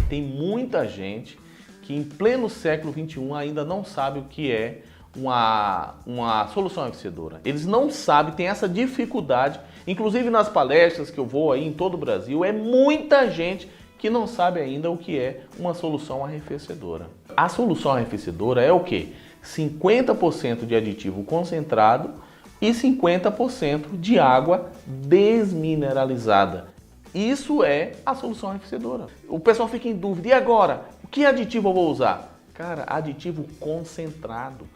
Tem muita gente que em pleno século XXI ainda não sabe o que é uma solução aquecedora. Eles não sabem, tem essa dificuldade. Inclusive nas palestras que eu vou aí em todo o Brasil, é muita gente que não sabe ainda o que é uma solução arrefecedora. A solução arrefecedora é o quê? 50% de aditivo concentrado e 50% de água desmineralizada. Isso é a solução arrefecedora. O pessoal fica em dúvida, e agora? Que aditivo eu vou usar? Cara, aditivo concentrado.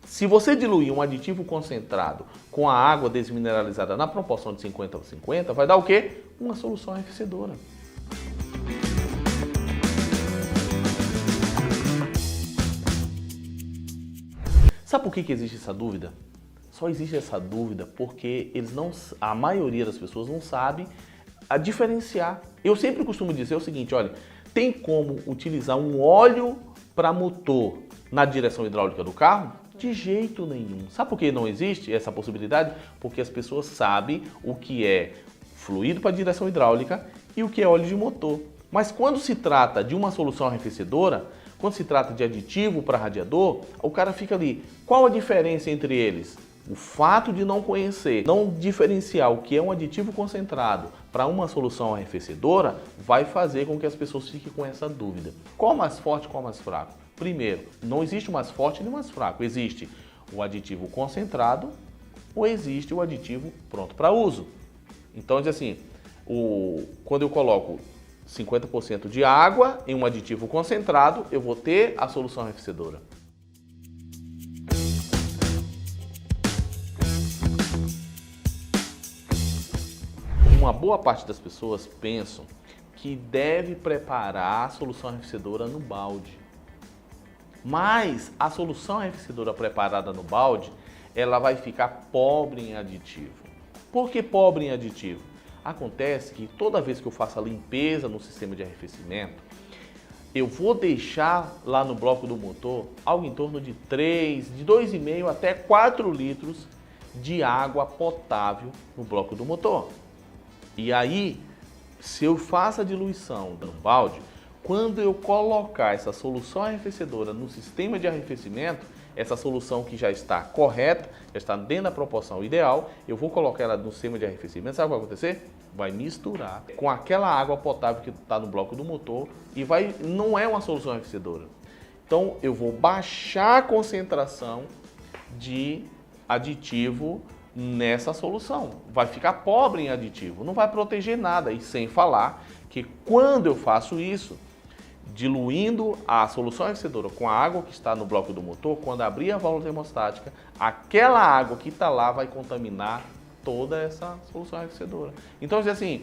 Se você diluir um aditivo concentrado com a água desmineralizada na proporção de 50-50, vai dar o quê? Uma solução arrefecedora. Sabe por que existe essa dúvida? Só existe essa dúvida porque a maioria das pessoas não sabe a diferenciar. Eu sempre costumo dizer o seguinte, olha, tem como utilizar um óleo para motor na direção hidráulica do carro? De jeito nenhum. Sabe por que não existe essa possibilidade? Porque as pessoas sabem o que é fluido para direção hidráulica e o que é óleo de motor. Mas quando se trata de uma solução arrefecedora, quando se trata de aditivo para radiador, o cara fica ali. Qual a diferença entre eles? O fato de não conhecer, não diferenciar o que é um aditivo concentrado para uma solução arrefecedora, vai fazer com que as pessoas fiquem com essa dúvida. Qual mais forte, qual mais fraco? Primeiro, não existe o mais forte nem o mais fraco. Existe o aditivo concentrado ou existe o aditivo pronto para uso. Então, diz assim, quando eu coloco 50% de água em um aditivo concentrado, eu vou ter a solução arrefecedora. Uma boa parte das pessoas pensam que deve preparar a solução arrefecedora no balde. Mas a solução arrefecedora preparada no balde, ela vai ficar pobre em aditivo. Por que pobre em aditivo? Acontece que toda vez que eu faço a limpeza no sistema de arrefecimento, eu vou deixar lá no bloco do motor algo em torno de 2,5 até 4 litros de água potável no bloco do motor. E aí, se eu faço a diluição no balde, quando eu colocar essa solução arrefecedora no sistema de arrefecimento, essa solução que já está correta, já está dentro da proporção ideal, eu vou colocar ela no sistema de arrefecimento, sabe o que vai acontecer? Vai misturar com aquela água potável que está no bloco do motor e não é uma solução arrefecedora. Então eu vou baixar a concentração de aditivo nessa solução. Vai ficar pobre em aditivo, não vai proteger nada. E sem falar que quando eu faço isso, diluindo a solução arrefecedora com a água que está no bloco do motor, quando abrir a válvula termostática, aquela água que está lá vai contaminar toda essa solução arrefecedora. Então, assim,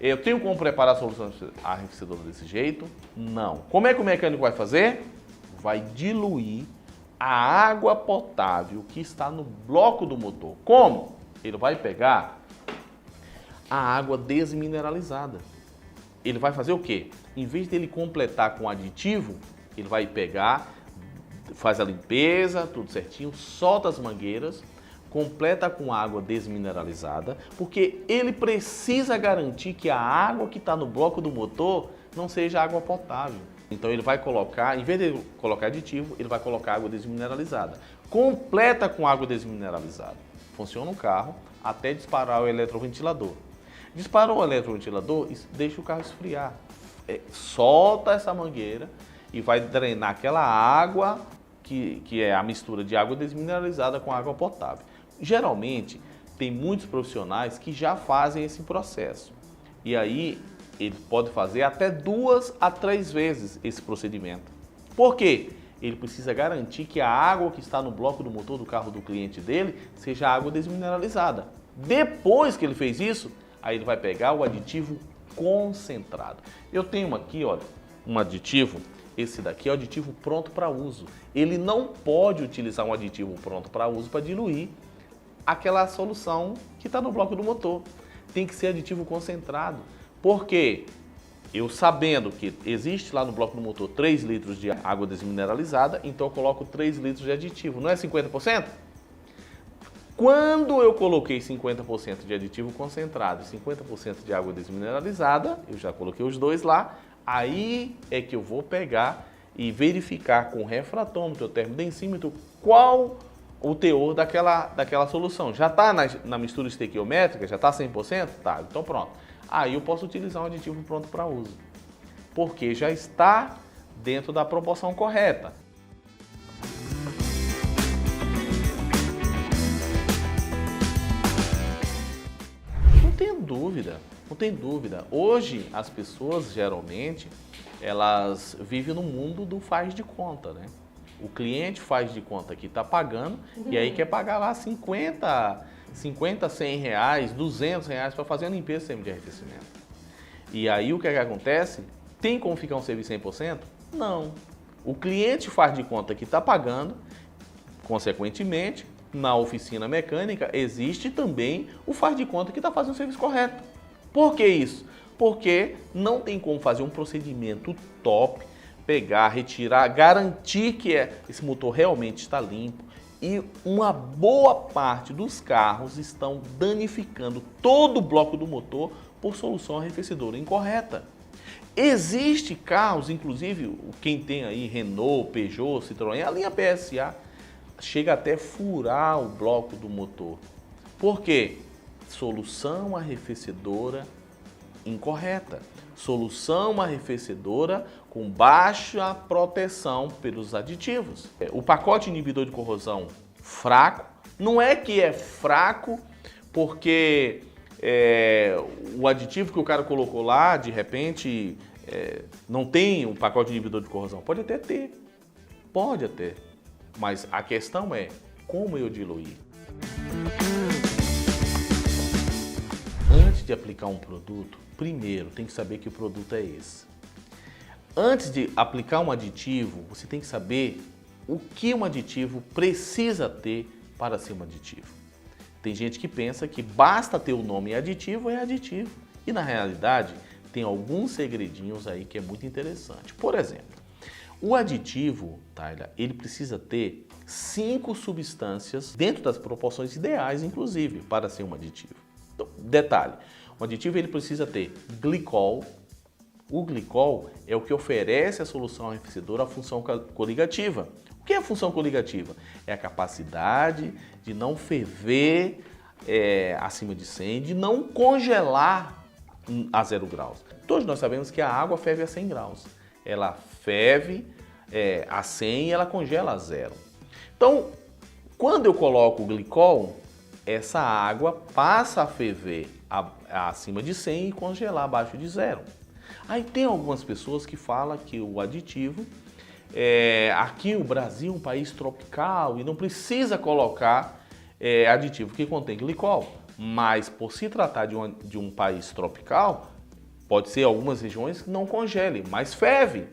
eu tenho como preparar a solução arrefecedora desse jeito? Não. Como é que o mecânico vai fazer? Vai diluir a água potável que está no bloco do motor. Como? Ele vai pegar a água desmineralizada. Ele vai fazer o quê? Em vez dele completar com aditivo, ele vai pegar, faz a limpeza, tudo certinho, solta as mangueiras, completa com água desmineralizada, porque ele precisa garantir que a água que está no bloco do motor não seja água potável. Então ele vai colocar, em vez de colocar aditivo, ele vai colocar água desmineralizada. Completa com água desmineralizada. Funciona o carro até disparar o eletroventilador. Disparou o eletroventilador, deixa o carro esfriar. Solta essa mangueira e vai drenar aquela água que é a mistura de água desmineralizada com água potável. Geralmente, tem muitos profissionais que já fazem esse processo. E aí, ele pode fazer até 2 a 3 vezes esse procedimento. Por quê? Ele precisa garantir que a água que está no bloco do motor do carro do cliente dele seja água desmineralizada. Depois que ele fez isso, aí ele vai pegar o aditivo concentrado. Eu tenho aqui, olha, um aditivo. Esse daqui é o aditivo pronto para uso. Ele não pode utilizar um aditivo pronto para uso para diluir aquela solução que está no bloco do motor. Tem que ser aditivo concentrado. Por quê? Eu sabendo que existe lá no bloco do motor 3 litros de água desmineralizada, então eu coloco 3 litros de aditivo. Não é 50%? Quando eu coloquei 50% de aditivo concentrado e 50% de água desmineralizada, eu já coloquei os dois lá, Aí é que eu vou pegar e verificar com o refratômetro, o termodensímetro, qual o teor daquela solução. Já está na mistura estequiométrica? Já está 100%? Tá, então pronto. Aí eu posso utilizar um aditivo pronto para uso, porque já está dentro da proporção correta. Não tem dúvida, não tem dúvida. Hoje as pessoas geralmente elas vivem no mundo do faz de conta, né? O cliente faz de conta que está pagando e aí quer pagar lá 50, 100 reais, 200 reais para fazer a limpeza sem de arrefecimento. E aí o que acontece? Tem como ficar um serviço 100%? Não. O cliente faz de conta que está pagando, consequentemente, na oficina mecânica existe também o faz de conta que está fazendo o serviço correto. Por que isso? Porque não tem como fazer um procedimento top, pegar, retirar, garantir que esse motor realmente está limpo, e uma boa parte dos carros estão danificando todo o bloco do motor por solução arrefecedora incorreta. Existe carros, inclusive quem tem aí Renault, Peugeot, Citroën, a linha PSA, chega até furar o bloco do motor. Por quê? Solução arrefecedora incorreta. Solução arrefecedora com baixa proteção pelos aditivos. O pacote inibidor de corrosão fraco, não é que é fraco porque o aditivo que o cara colocou lá, de repente, não tem um pacote inibidor de corrosão. Pode até ter, pode até. Mas a questão é como eu diluir. Antes de aplicar um produto, primeiro tem que saber que o produto é esse. Antes de aplicar um aditivo, você tem que saber o que um aditivo precisa ter para ser um aditivo. Tem gente que pensa que basta ter o nome aditivo, é aditivo. E na realidade, tem alguns segredinhos aí que é muito interessante. Por exemplo, o aditivo, Tyler, ele precisa ter 5 substâncias dentro das proporções ideais, inclusive, para ser um aditivo. Então, detalhe, o aditivo ele precisa ter glicol. O glicol é o que oferece à solução arrefecedora a função coligativa. O que é a função coligativa? É a capacidade de não ferver acima de 100, de não congelar a 0 graus. Todos nós sabemos que a água ferve a 100 graus. Ela ferve a 100 e ela congela a 0. Então, quando eu coloco o glicol, essa água passa a ferver acima de 100 e congelar abaixo de 0. Aí tem algumas pessoas que falam que o aditivo, aqui o Brasil é um país tropical e não precisa colocar aditivo que contém glicol. Mas por se tratar de um país tropical, pode ser algumas regiões que não congele, mas ferve.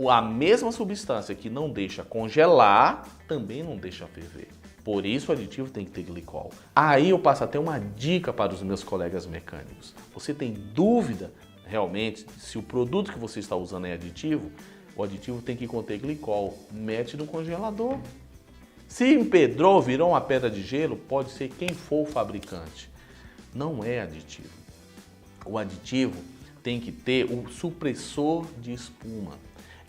A mesma substância que não deixa congelar, também não deixa ferver. Por isso o aditivo tem que ter glicol. Aí eu passo até uma dica para os meus colegas mecânicos. Você tem dúvida realmente se o produto que você está usando é aditivo? O aditivo tem que conter glicol. Mete no congelador. Se empedrou, virou uma pedra de gelo, pode ser quem for o fabricante. Não é aditivo. O aditivo tem que ter o supressor de espuma.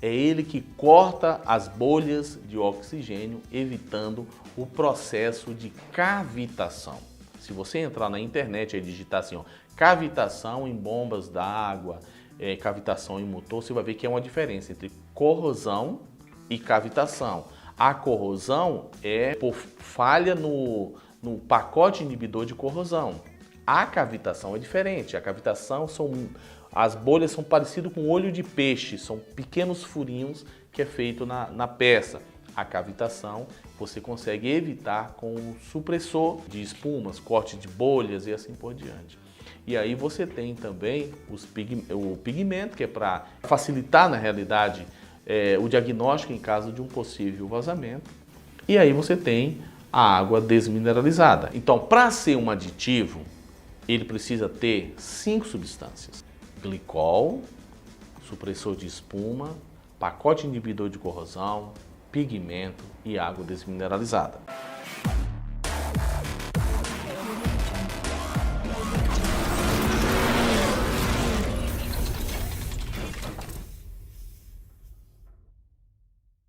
É ele que corta as bolhas de oxigênio, evitando o processo de cavitação. Se você entrar na internet e digitar assim, cavitação em bombas d'água, cavitação em motor, você vai ver que é uma diferença entre corrosão e cavitação. A corrosão é por falha no pacote inibidor de corrosão. A cavitação é diferente. A cavitação as bolhas são parecidas com olho de peixe, são pequenos furinhos que é feito na peça. A cavitação você consegue evitar com o supressor de espumas, corte de bolhas e assim por diante. E aí você tem também o pigmento, que é para facilitar na realidade o diagnóstico em caso de um possível vazamento. E aí você tem a água desmineralizada. Então, para ser um aditivo, ele precisa ter 5 substâncias: glicol, supressor de espuma, pacote inibidor de corrosão, pigmento e água desmineralizada.